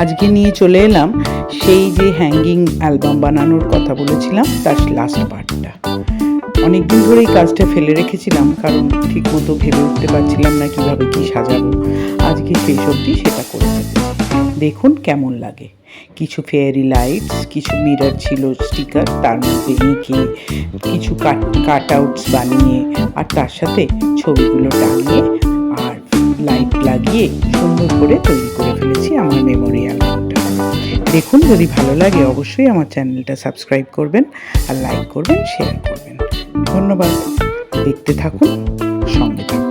আজকে নিয়ে চলে এলাম সেই যে হ্যাঙ্গিং অ্যালবাম বানানোর কথা বলেছিলাম তার লাস্ট পার্টটা। অনেকদিন ধরে এই কাজটা ফেলে রেখেছিলাম, কারণ ঠিক মতো ভেবে উঠতে পারছিলাম না কীভাবে কী সাজাবো। আজকে শেষ অবধি সেটা করে ফেলেছি। দেখুন কেমন লাগে। কিছু ফেয়ারি লাইটস, কিছু মিরর ছিল স্টিকার, তার মধ্যে এঁকে কিছু কাট আউটস বানিয়ে আর তার সাথে ছবিগুলো টাঙিয়ে আর লাইট লাগিয়ে সুন্দর করে তৈরি করে ফেলেছি আমার মেমোরি অ্যালবামটা। দেখুন, যদি ভালো লাগে অবশ্যই আমার চ্যানেলটা সাবস্ক্রাইব করবেন আর লাইক করবেন, শেয়ার করবেন। ধন্যবাদ। দেখতে থাকুন, সঙ্গে থাকুন।